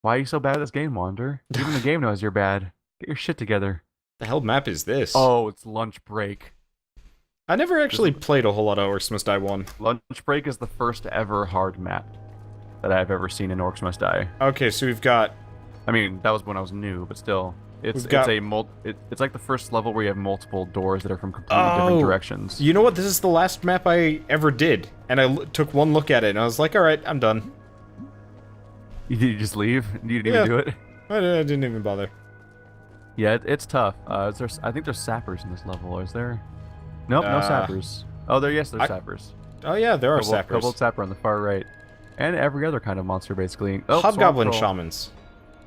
Why are you so bad at this game, Wander? Even the game knows you're bad. Get your shit together. The hell map is this? Oh, it's lunch break. I never This actually is, played a whole lot of Orcs Must Die 1. lunch break is the first ever hard map that I've ever seen in Orcs Must Die. Okay, so we've got... I mean, that was when I was new, but still, it's like the first level where you have multiple doors that are from completely different directions. You know what? This is the last map I ever did. And I took one look at it, and I was like, alright, I'm done. You just leave? You didn't Yeah. even do it? I didn't even bother. Yeah, it's tough. I think there's sappers in this level. Is there? Nope, no sappers. Oh, there's sappers. Oh yeah, there are sappers. Kobold sapper on the far right. And every other kind of monster, basically. Oh, Hobgoblin swamp troll. shamans.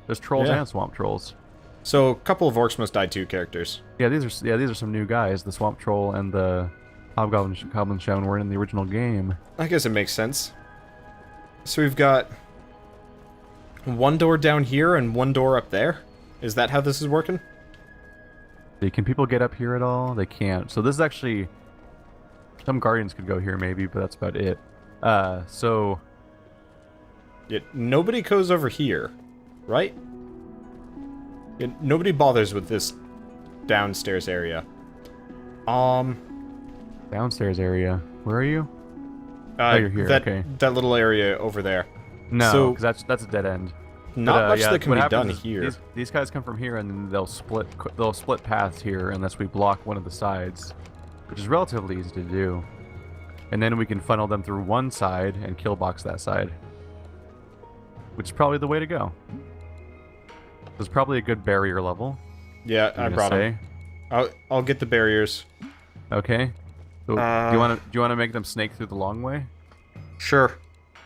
There's trolls Yeah. and swamp trolls. So, a couple of Orcs Must Die 2 characters. Yeah, these are some new guys. The swamp troll and the hobgoblin shaman were in the original game. I guess it makes sense. So we've got one door down here and one door up there. Is that how this is working? Can people get up here at all? They can't. So this is actually... Some guardians could go here maybe, but that's about it. So... Yeah, nobody goes over here, right? Yeah, nobody bothers with this downstairs area. Downstairs area. Where are you? Oh, you're here, okay. That little area over there. No, So- because that's a dead end. Not much yeah, that can what be happens done is here. These guys come from here and then they'll split paths here unless we block one of the sides, which is relatively easy to do. And then we can funnel them through one side and kill box that side, which is probably the way to go. There's probably a good barrier level. Yeah, I brought them. I'll get the barriers. Okay. So do you want to make them snake through the long way? Sure.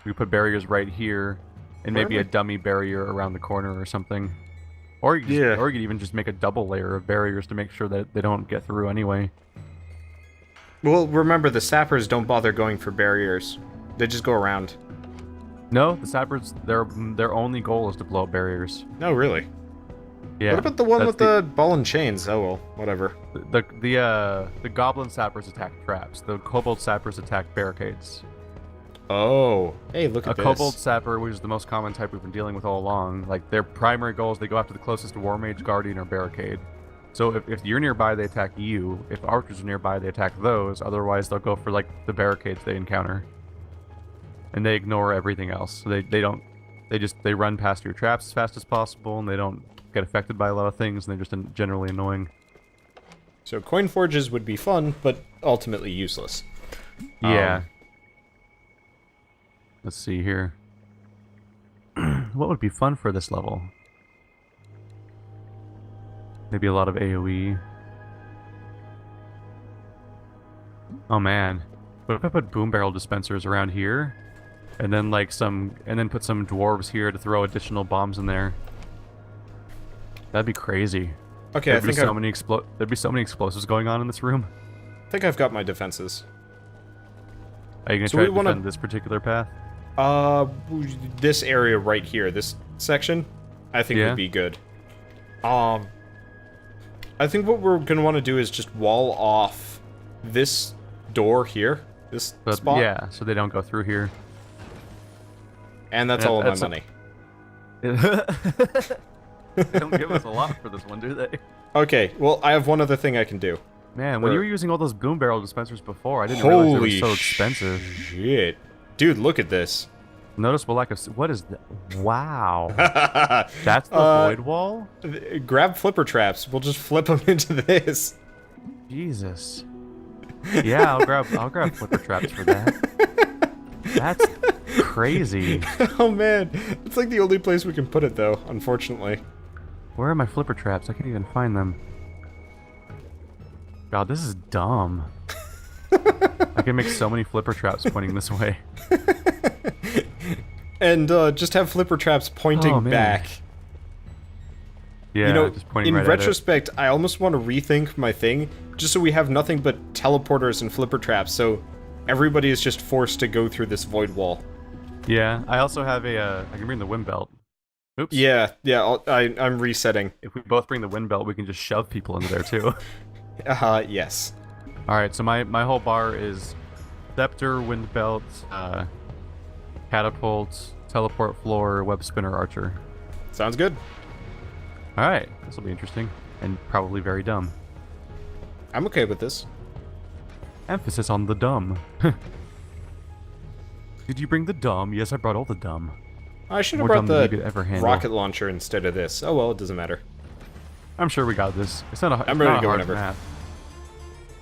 We put barriers right here, and maybe a dummy barrier around the corner or something. Or you could even just make a double layer of barriers to make sure that they don't get through anyway. Well, remember, the sappers don't bother going for barriers. They just go around. No, the sappers, their only goal is to blow up barriers. No, really? Yeah. What about the one that's with the ball and chains? Oh well, whatever. The goblin sappers attack traps. The kobold sappers attack barricades. Oh, hey, look at A this. kobold sapper, which is the most common type we've been dealing with all along, like their primary goal is they go after the closest war mage, guardian, or barricade. So if you're nearby, they attack you. If archers are nearby, they attack those. Otherwise, they'll go for like the barricades they encounter, and they ignore everything else. So they run past your traps as fast as possible, and they don't get affected by a lot of things, and they're just generally annoying. So coin forges would be fun, but ultimately useless. Yeah. Let's see here. What would be fun for this level? Maybe a lot of AoE. Oh man. What if I put boom barrel dispensers around here? And then put some dwarves here to throw additional bombs in there. That'd be crazy. Okay, there'd be so many explosives going on in this room. I think I've got my defenses. Are you gonna So try we to wanna- defend this particular path? This area right here, this section, I think Yeah. would be good. I think what we're gonna want to do is just wall off this door here, this spot. Yeah, so they don't go through here. And that's Yeah, all of my that's money. They don't give us a lot for this one, do they? Okay, well, I have one other thing I can do. Man, when you were using all those boom barrel dispensers before, I didn't realize they were Holy so expensive. Shit. Dude, look at this. Noticeable lack of... What is that? Wow. That's the void wall? Grab flipper traps. We'll just flip them into this. Jesus. Yeah, I'll grab flipper traps for that. That's crazy. Oh man, it's like the only place we can put it though, unfortunately. Where are my flipper traps? I can't even find them. God, this is dumb. I can make so many flipper traps pointing this way. And just have flipper traps pointing back. Yeah, You know, just pointing in right retrospect, I almost want to rethink my thing, just so we have nothing but teleporters and flipper traps, so everybody is just forced to go through this void wall. at it. Yeah, I also have a, I can bring the wind belt. Oops. Yeah, I'm resetting. If we both bring the wind belt, we can just shove people into there too. Yes. Alright, so my whole bar is scepter, wind belt, catapult, teleport floor, web spinner, archer. Sounds good. All right, this will be interesting and probably very dumb. I'm okay with this. Emphasis on the dumb. Did you bring the dumb? Yes, I brought all the dumb. I should have More brought dumb than you could the ever handle. rocket launcher instead of this. Oh well, it doesn't matter. I'm sure we got this. It's not a, I'm it's ready not to a go hard whenever. map.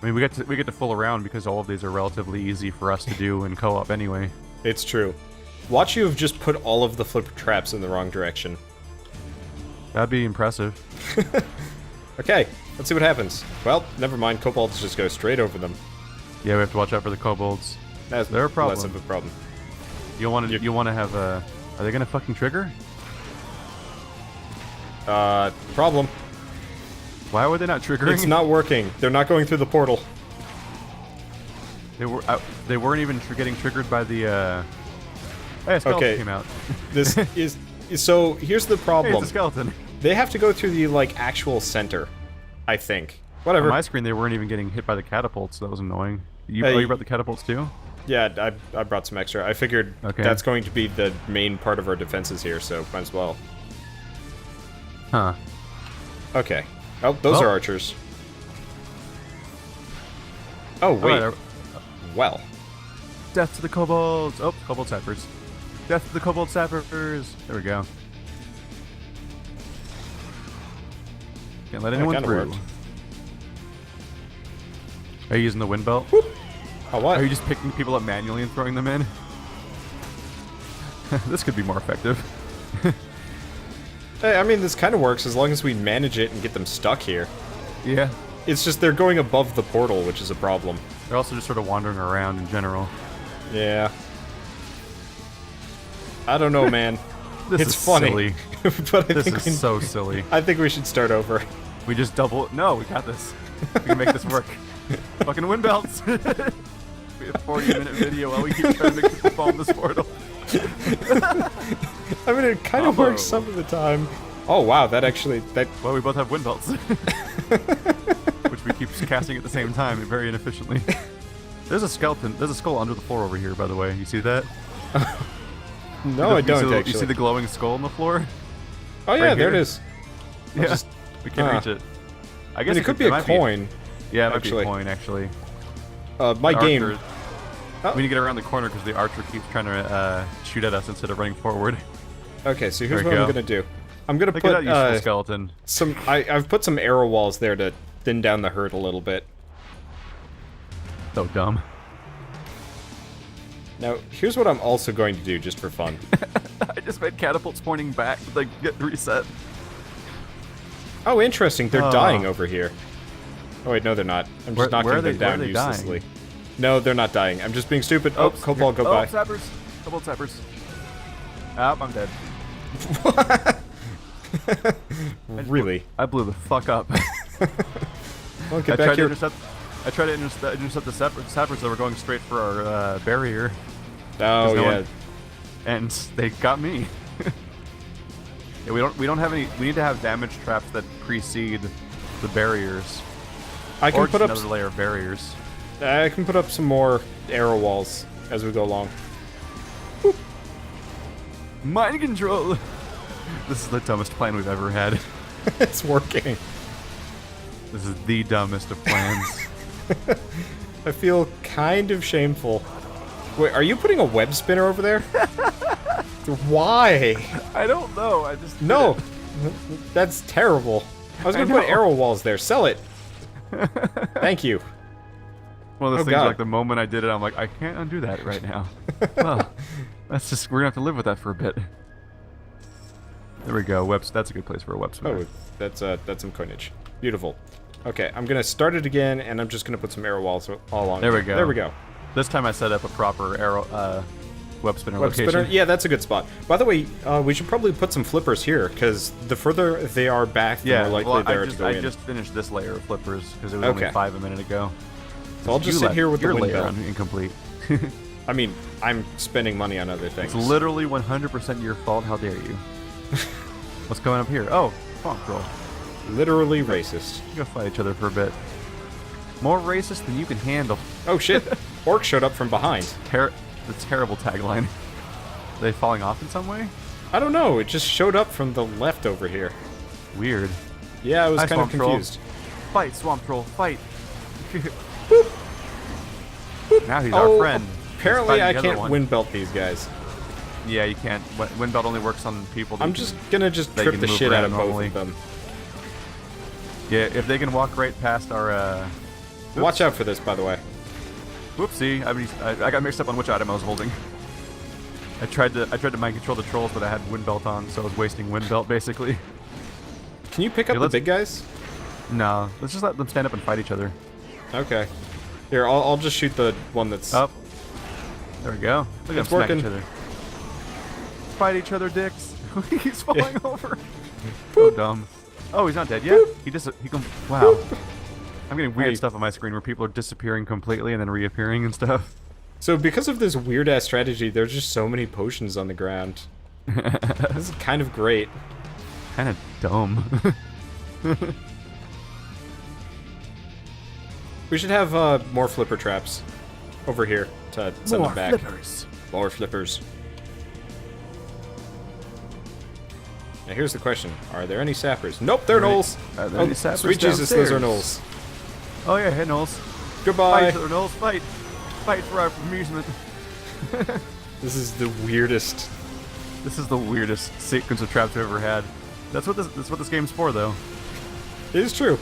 I mean, we get to fool around because all of these are relatively easy for us to do in co-op anyway. It's true. Watch you have just put all of the flipper traps in the wrong direction. That'd be impressive. Okay, let's see what happens. Well, never mind. Kobolds just go straight over them. Yeah, we have to watch out for the kobolds. That's They're a problem. less of a problem. You want to have a... Are they gonna fucking trigger? Problem. Why were they not triggering? It's not working. They're not going through the portal. They weren't even getting triggered by the. Hey, a skeleton Okay. came out. This is so. Here's the Hey, problem. it's a skeleton. They have to go through the like actual center, I think. On Whatever. my screen, they weren't even getting hit by the catapults. That was annoying. You, Hey. oh, you brought the catapults too? Yeah, I brought some extra. I figured Okay. that's going to be the main part of our defenses here, so might as well. Huh. Okay. Oh, those Well. are archers. Oh wait. Alright, Well. death to the kobolds. Oh, kobold sappers. Death to the kobold sappers. There we go. Can't let anyone kinda through. worked. Are you using the wind belt? Oh what? Are you just picking people up manually and throwing them in? This could be more effective. Hey, I mean, this kind of works as long as we manage it and get them stuck here. Yeah. It's just they're going above the portal, which is a problem. They're also just sort of wandering around in general. Yeah. I don't know, man. This It's is funny. silly. But I This think is so silly. I think we should start over. We just double. No, we got this. We can make this work. Fucking wind belts. We have a 40-minute video while we keep trying to make people fall in this portal. I mean, it kind of Combo. works some of the time. Oh wow, that actually that. Well, we both have wind belts. Which we keep casting at the same time, very inefficiently. There's a skeleton. There's a skull under the floor over here, by the way. You see that? No, I You don't see, actually. You see the glowing skull on the floor? Oh yeah, right there it here? is. Yeah. just- we can't huh. reach it. I I guess mean, it could be a might coin. Yeah, it might actually. be a coin, actually. My The game. archer- Oh. We need to get around the corner because the archer keeps trying to shoot at us instead of running forward. Okay, so here's There we what I'm go. gonna do. I'm gonna Look at that put useful skeleton. some. I've put some arrow walls there to thin down the herd a little bit. So dumb. Now, here's what I'm also going to do just for fun. I just made catapults pointing back, like get reset. Oh, interesting. They're Oh. dying over here. Oh wait, no, they're not. I'm just Where knocking are them they down dying? uselessly. No, they're not dying. I'm just being stupid. Oh, Cobalt, go by. Sappers. Kobold sappers. Ah, I'm dead. Really? I blew the fuck up. Well, I get tried back to here. intercept the sappers that were going straight for our barrier, Oh no yeah. one- and they got me. Yeah, we don't have any. We need to have damage traps that precede the barriers. I Or can just put up. another layer of barriers. I can put up some more arrow walls as we go along. Mind control. This is the dumbest plan we've ever had. It's working. This is the dumbest of plans. I feel kind of shameful. Wait, are you putting a web spinner over there? Why? I don't know. I just did No, it. that's terrible. I was I gonna put know. arrow walls there. Sell it. Thank you. One of those Oh, things. God. Like the moment I did it, I'm like, I can't undo that right now. Well, we're gonna have to live with that for a bit. There we go. That's a good place for a web spinner. Oh, that's some coinage. Beautiful. Okay, I'm gonna start it again, and I'm just gonna put some arrow walls all along. There we go. There we go. This time I set up a proper arrow web spinner Web location. spinner. Yeah, that's a good spot. By the way, we should probably put some flippers here, because the further they are back, the Yeah, more likely well, they are to go I in. just finished this layer of flippers because it was Okay. only 5 a minute ago. So I'll just You sit left here with the your wind layer belt. incomplete. I mean, I'm spending money on other things. It's literally 100% your fault. How dare you? What's going up here? Oh, funk roll. Literally racist. Go fight each other for a bit. More racist than you can handle. Oh shit! Orc showed up from behind. The terrible tagline. Are they falling off in some way? I don't know. It just showed up from the left over here. Weird. Yeah, I was Hi, kind of Swamp Troll. confused. Fight, Swamp Troll, fight. Now he's our friend. Apparently, He's I fighting the other can't one. wind belt these guys. Yeah, you can't. Wind belt only works on people. That I'm you just can- gonna just they trip can the move shit out around of normally. both of them. Yeah, if they can walk right past our. Watch out for this, by the way. Whoopsie! I got mixed up on which item I was holding. I tried to mind control the trolls, but I had wind belt on, so I was wasting wind belt basically. Can you pick up Yeah, the let's- big guys? No, let's just let them stand up and fight each other. Okay. Here, I'll just shoot the one that's... Up. There we go. Look at them It's smack working. each other. Fight each other, dicks. He's falling over. So dumb. Oh, he's not dead yet. He can. Wow. I'm getting weird Hey. stuff on my screen where people are disappearing completely and then reappearing and stuff. So because of this weird-ass strategy, there's just so many potions on the ground. This is kind of great. Kind of dumb. We should have more flipper traps over here to send them back. flippers. More flippers. Now here's the question. Are there any sappers? Nope, they're Right. gnolls. Are there any sappers Sweet Jesus, those are downstairs? gnolls. Oh yeah, hey Knowles. Goodbye. Fight each other, Knowles. Fight. Fight for our amusement. This is the weirdest. This is the weirdest sequence of traps I've ever had. That's what this game's for, though. It is true.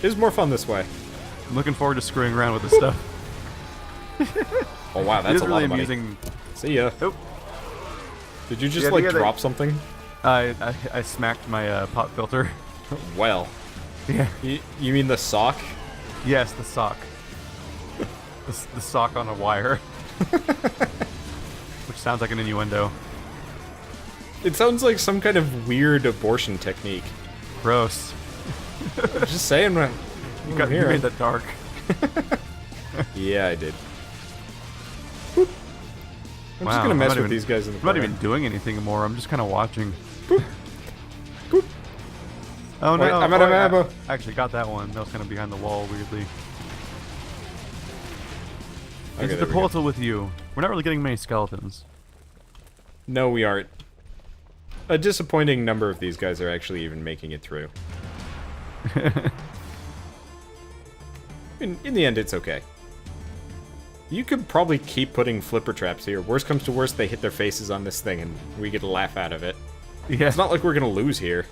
It is more fun this way. I'm looking forward to screwing around with this stuff. Oh wow, It that's is a lot really of money. amusing. See ya. Oh, Did you just Yeah, like yeah, they- drop something? I smacked my pop filter. Well, Yeah. you mean the sock? Yes, the sock. the sock on a wire. Which sounds like an innuendo. It sounds like some kind of weird abortion technique. Gross. Just saying, man. You made that dark. Yeah, I did. Boop. I'm just Wow, gonna mess not with even- these guys in the I'm not corner. even doing anything anymore. I'm just kind of watching. Boop. Oh no! Wait, I'm out of ammo. I actually got that one. That was kind of behind the wall, weirdly. Okay, Into there the we go. portal with you. We're not really getting many skeletons. No, we aren't. A disappointing number of these guys are actually even making it through. In the end, it's okay. You could probably keep putting flipper traps here. Worst comes to worst, they hit their faces on this thing and we get a laugh out of it. Yeah. It's not like we're gonna lose here.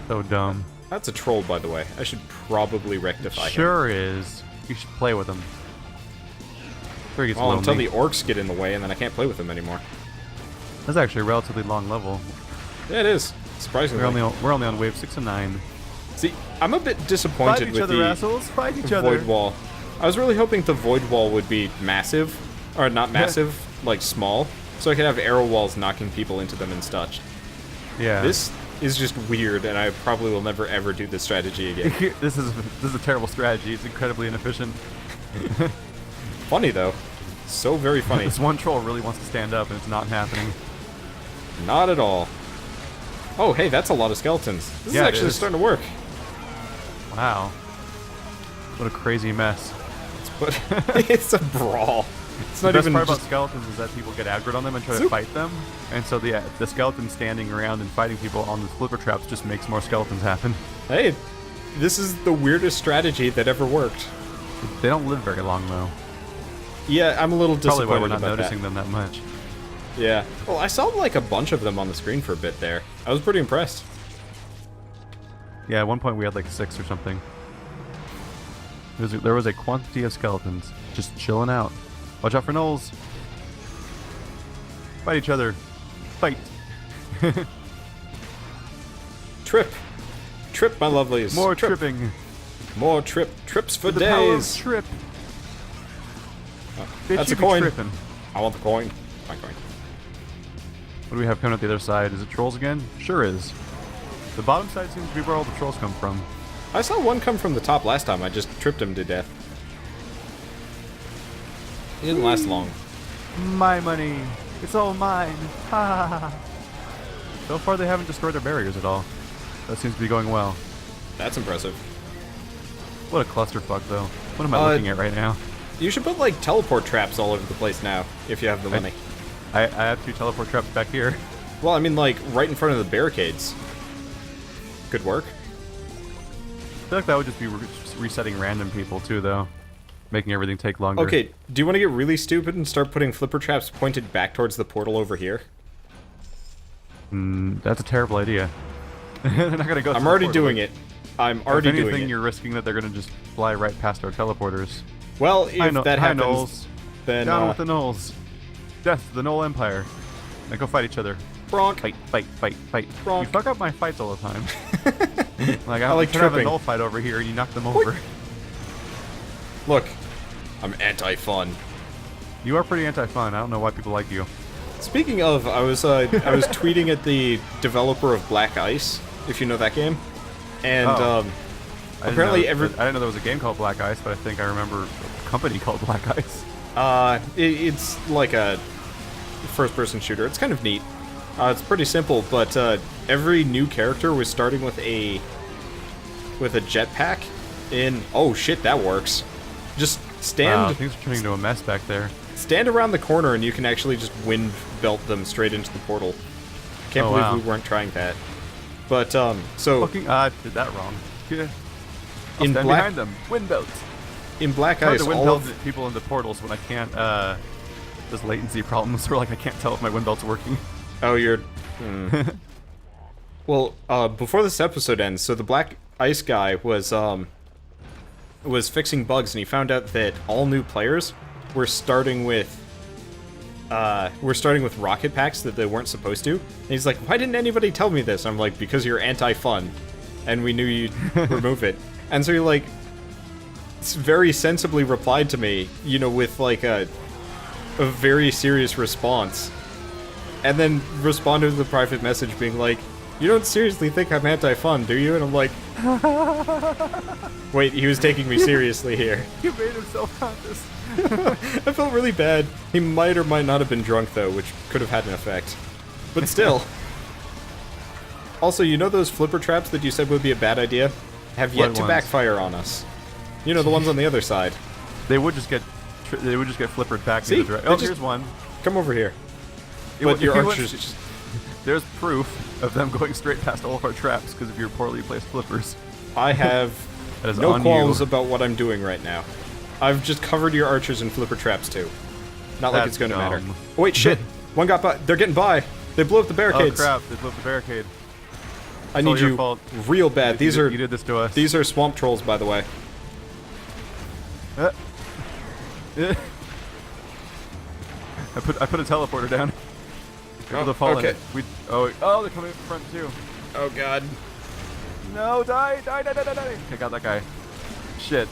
So dumb. That's a troll, by the way. I should probably rectify him. Sure is. You should play with him. Sure he gets Well, until lonely. the orcs get in the way, and then I can't play with them anymore. That's actually a relatively long level. Yeah, it is. Surprisingly. We're only on wave 6 and 9. See, I'm a bit Fight disappointed each with other, the assholes! Fight each other! void wall. I was really hoping the void wall would be massive, or not massive, like small, so I could have arrow walls knocking people into them and such. Yeah. This is just weird, and I probably will never ever do this strategy again. this is a terrible strategy. It's incredibly inefficient. Funny though, so very funny. This one troll really wants to stand up, and it's not happening. Not at all. Oh, hey, that's a lot of skeletons. This Yeah, it is actually is. starting to work. Wow. What a crazy mess. But it's a brawl. It's The not best even part just... about skeletons is that people get aggroed on them and try to Zoop. fight them, and so the skeleton standing around and fighting people on the flipper traps just makes more skeletons happen. Hey, this is the weirdest strategy that ever worked. They don't live very long though. Yeah, I'm a little Probably disappointed why we're not about noticing them that much. that. Yeah. Well, I saw like a bunch of them on the screen for a bit there. I was pretty impressed. Yeah, at one point we had like 6 or something. There was a quantity of skeletons just chilling out. Watch out for gnolls. Fight each other. Fight. Trip. Trip, my lovelies. More Trip. tripping. More trip. Trips for The power of days. trip. Bitch, That's you a be coin. tripping. I want the coin. My coin. What do we have coming up the other side? Is it trolls again? Sure is. The bottom side seems to be where all the trolls come from. I saw one come from the top last time. I just tripped him to death. It didn't last long. My money. It's all mine. Ha ha ha. So far they haven't destroyed their barriers at all. That seems to be going well. That's impressive. What a clusterfuck though. What am I looking at right now? You should put like teleport traps all over the place now, if you have the money. I have 2 teleport traps back here. Well, I mean, like, right in front of the barricades. Could work. I feel like that would just be resetting random people too, though. Making everything take longer. Okay, do you want to get really stupid and start putting flipper traps pointed back towards the portal over here? That's a terrible idea. They're not gonna go. I'm already doing it. I'm already doing it. If anything, you're risking that they're gonna just fly right past our teleporters. Well, if that happens, Knolls. then... Down with the Knolls. Death to the Knoll Empire. Now go fight each other. Bronk. Fight, fight, fight, fight. Bronk. You fuck up my fights all the time. Like, I like trying to have a tripping. Knoll fight over here and you knock them over. Look, I'm anti-fun. You are pretty anti-fun. I don't know why people like you. Speaking of, I was tweeting at the developer of Black Ice, if you know that game, and apparently I didn't know there was a game called Black Ice, but I think I remember a company called Black Ice. It's like a first-person shooter. It's kind of neat. It's pretty simple, but every new character was starting with a jetpack. Oh shit, that works. Just stand. Wow, things are turning into a mess back there. Stand around the corner and you can actually just wind belt them straight into the portal. Can't believe we weren't trying that. But so fucking did that wrong. Yeah. In stand behind them. Wind belts. In Black Ice, Ice, to wind all belt of people into portals when I can't. There's latency problems where like I can't tell if my wind belt's working. Oh, you're. Well, before this episode ends, so the Black Ice guy was fixing bugs, and he found out that all new players were starting with rocket packs that they weren't supposed to. And he's like, "Why didn't anybody tell me this?" I'm like, "Because you're anti-fun, and we knew you'd remove it." And so he like very sensibly replied to me, you know, with like a very serious response, and then responded with a private message being like, "You don't seriously think I'm anti-fun, do you?" And I'm like, wait, he was taking me seriously here. You made him self-conscious. I felt really bad. He might or might not have been drunk, though, which could have had an effect. But still. Also, you know those flipper traps that you said would be a bad idea? Have yet to backfire on us. You know, the ones on the other side. They would just get flippered back. See? Oh, here's one. Come over here. But your archers just... There's proof of them going straight past all of our traps because of your poorly placed flippers. I have no qualms about what I'm doing right now. I've just covered your archers in flipper traps too. Not like it's going to matter. Oh, wait, shit! One got by. They're getting by. They blew up the barricades. Oh crap! They blew up the barricade. I need you real bad. You did this to us. These are swamp trolls, by the way. I put a teleporter down. People to fall in it. Oh, they're coming in front too. Oh god. No, die! I got that guy. Shit.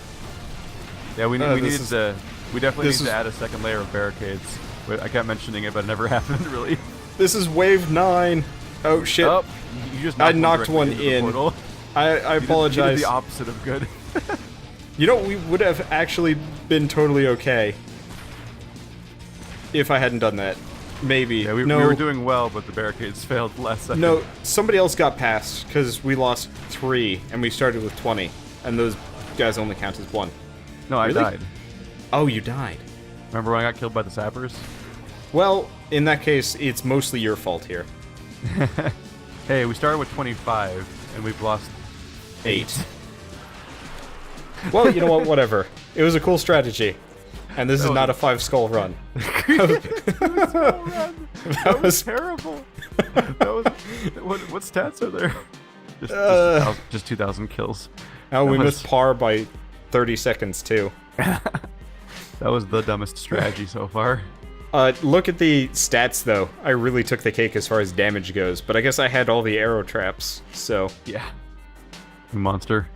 Yeah, we definitely need to add a second layer of barricades. I kept mentioning it, but it never happened really. This is wave 9. Oh shit. Oh, you just knocked one in. I apologize. You did the opposite of good. You know, we would have actually been totally okay if I hadn't done that. Maybe. Yeah, we were doing well, but the barricades failed last second. No, somebody else got past, because we lost 3, and we started with 20. And those guys only count as 1. No, I died. Oh, you died. Remember when I got killed by the sappers? Well, in that case, it's mostly your fault here. Hey, we started with 25, and we've lost 8. Well, you know what, whatever. It was a cool strategy. And this is not a 5-skull run. That was terrible. What stats are there? Just 2,000 kills. Oh, we missed par by 30 seconds, too. That was the dumbest strategy so far. Look at the stats, though. I really took the cake as far as damage goes, but I guess I had all the arrow traps, so... Yeah. Monster.